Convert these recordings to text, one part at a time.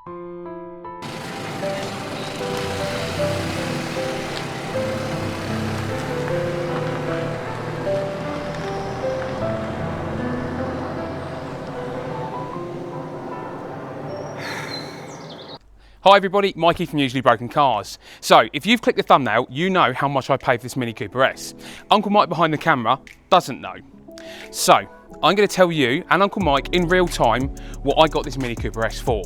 Hi everybody, Mikey from Usually Broken Cars. So, if you've clicked the thumbnail, you know how much I paid for this Mini Cooper S. Uncle Mike behind the camera doesn't know. So, I'm going to tell you and Uncle Mike in real time what I got this Mini Cooper S for.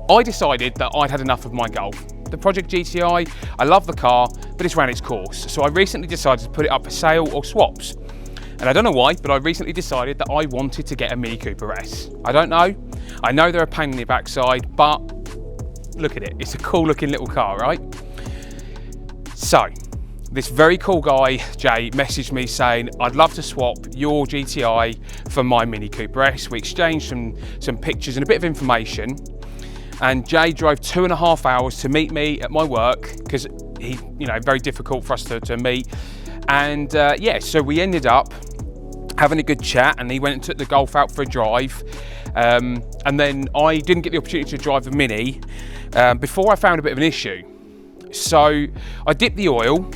I decided that I'd had enough of my Golf. The Project GTI, I love the car, but it's ran its course. So I recently decided to put it up for sale or swaps. And I don't know why, but I recently decided that I wanted to get a Mini Cooper S. I don't know. I know they're a pain in the backside, but look at it, it's a cool looking little car, right? So, this very cool guy, Jay, messaged me saying, I'd love to swap your GTI for my Mini Cooper S. We exchanged some pictures and a bit of information. And Jay drove 2.5 hours to meet me at my work, because very difficult for us to meet. And yeah, so we ended up having a good chat, and he went and took the Golf out for a drive. And then I didn't get the opportunity to drive the Mini before I found a bit of an issue. So I dipped the oil,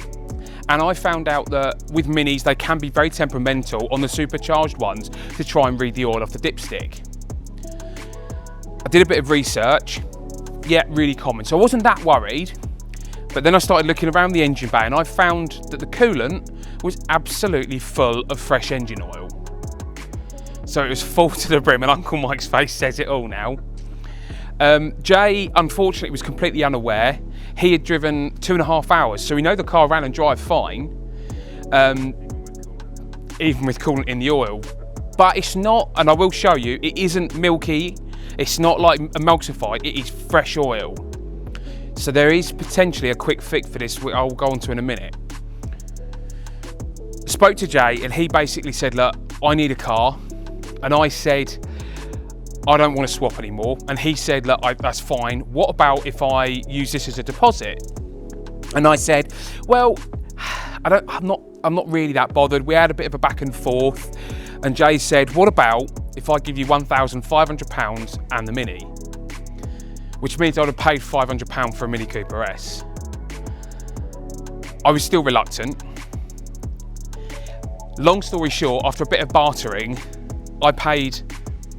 and I found out that with Minis they can be very temperamental on the supercharged ones to try and read the oil off the dipstick. I did a bit of research, yeah, really common. So I wasn't that worried, but then I started looking around the engine bay and I found that the coolant was absolutely full of fresh engine oil. So it was full to the brim, and Uncle Mike's face says it all now. Jay, unfortunately, was completely unaware. He had driven 2.5 hours, so we know the car ran and drive fine, even with coolant in the oil. But it's not, and I will show you, it isn't milky. It's not like emulsified, it is fresh oil. So there is potentially a quick fix for this, I'll go on to in a minute. Spoke to Jay, and he basically said, look, I need a car. And I said, I don't want to swap anymore. And he said, look, that's fine. What about if I use this as a deposit? And I said, well, I'm not really that bothered. We had a bit of a back and forth. And Jay said, what about if I give you £1,500 and the Mini? Which means I would have paid £500 for a Mini Cooper S. I was still reluctant. Long story short, after a bit of bartering, I paid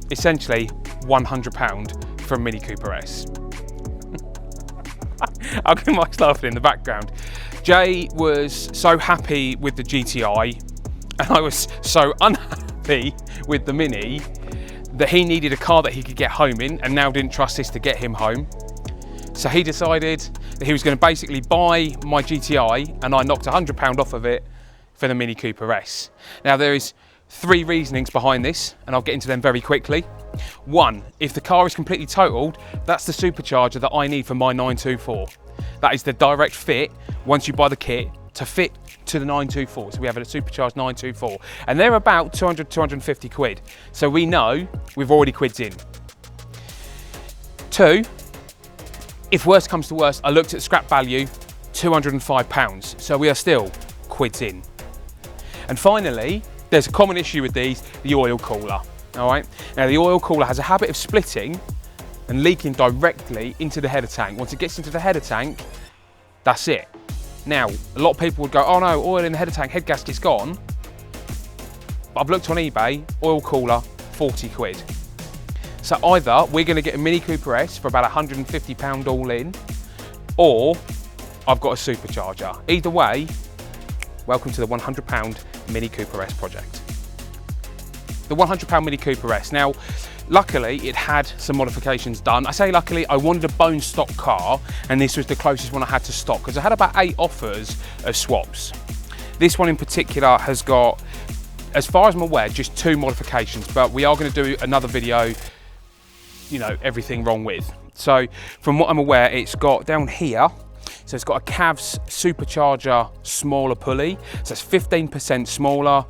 essentially £100 for a Mini Cooper S. Uncle Mike's laughing in the background. Jay was so happy with the GTI, and I was so unhappy with the Mini, that he needed a car that he could get home in, and now didn't trust this to get him home. So he decided that he was going to basically buy my GTI, and I knocked £100 off of it for the Mini Cooper S. Now there is 3 reasonings behind this, and I'll get into them very quickly. 1, if the car is completely totaled, that's the supercharger that I need for my 924. That is the direct fit, once you buy the kit, to fit to the 924. So we have a supercharged 924. And they're about 200, 250 quid. So we know we've already quids in. 2, if worst comes to worst, I looked at scrap value, £205. So we are still quids in. And finally, there's a common issue with these, the oil cooler, all right? Now the oil cooler has a habit of splitting and leaking directly into the header tank. Once it gets into the header tank, that's it. Now, a lot of people would go, oh no, oil in the header tank, head gasket's gone. But I've looked on eBay, oil cooler, 40 quid. So either we're gonna get a Mini Cooper S for about £150 all in, or I've got a supercharger. Either way, welcome to the £100 Mini Cooper S project. The £100 Mini Cooper S. Now, luckily, it had some modifications done. I say luckily, I wanted a bone stock car, and this was the closest one I had to stock, because I had about 8 offers of swaps. This one in particular has got, as far as I'm aware, just 2 modifications, but we are going to do another video, everything wrong with. So, from what I'm aware, it's got down here, so it's got a Cavs supercharger smaller pulley, so it's 15% smaller,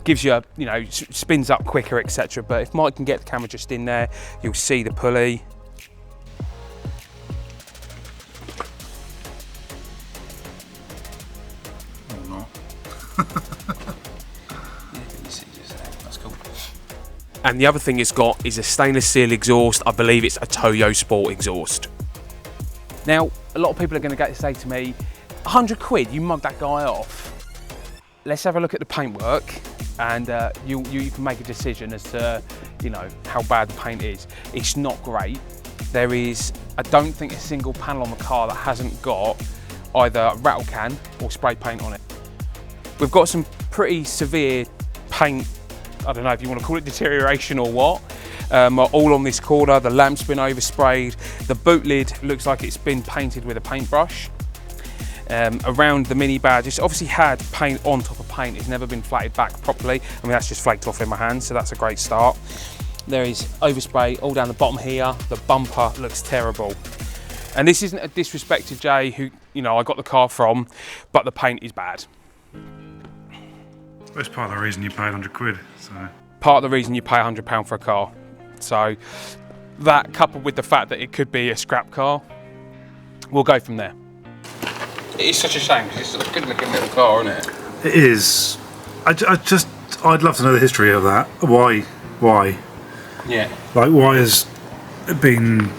gives you, spins up quicker, etc. But if Mike can get the camera just in there, you'll see the pulley. Or not. Yeah, you see just there. That's cool. And the other thing it's got is a stainless steel exhaust. I believe it's a Toyo Sport exhaust. Now, a lot of people are going to say to me, 100 quid, you mug that guy off. Let's have a look at the paintwork, and you can make a decision as to, you know, how bad the paint is. It's not great. There is, I don't think, a single panel on the car that hasn't got either a rattle can or spray paint on it. We've got some pretty severe paint, I don't know if you want to call it deterioration or what, all on this corner. The lamp's been oversprayed. The boot lid looks like it's been painted with a paintbrush. Around the Mini badge, it's obviously had paint on top of paint. It's never been flatted back properly. I mean, that's just flaked off in my hand, so that's a great start. There is overspray all down the bottom here. The bumper looks terrible. And this isn't a disrespect to Jay, who, you know, I got the car from, but the paint is bad. That's part of the reason you paid 100 quid. So. Part of the reason you pay £100 for a car. So that, coupled with the fact that it could be a scrap car, we'll go from there. It is such a shame because it's a good looking little car, isn't it? It is. I'd love to know the history of that. Why? Yeah. Like, why has it been?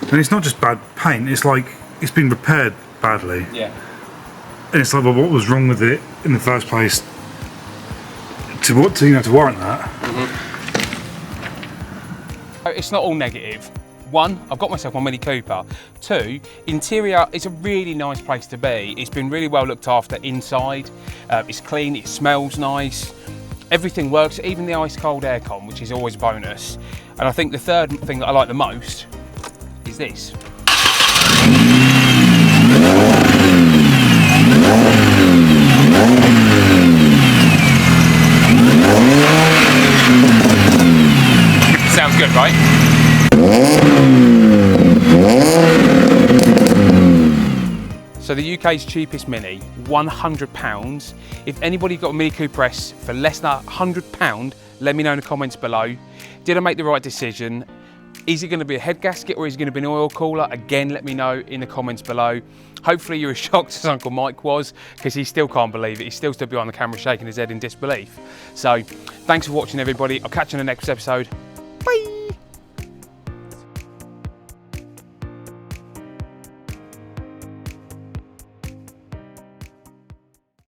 And it's not just bad paint. It's like it's been repaired badly. Yeah. And it's like, well, what was wrong with it in the first place to warrant that? Mm-hmm. It's not all negative. One, I've got myself my Mini Cooper. Two, interior is a really nice place to be. It's been really well looked after inside. It's clean, it smells nice. Everything works, even the ice cold aircon, which is always a bonus. And I think the third thing that I like the most is this. Sounds good, right? So the UK's cheapest Mini, £100. If anybody got a Mini Cooper S for less than £100, let me know in the comments below. Did I make the right decision? Is it going to be a head gasket or is it going to be an oil cooler? Again, let me know in the comments below. Hopefully you're as shocked as Uncle Mike was, because he still can't believe it. He's still stood behind the camera shaking his head in disbelief. So thanks for watching, everybody. I'll catch you in the next episode. Bye.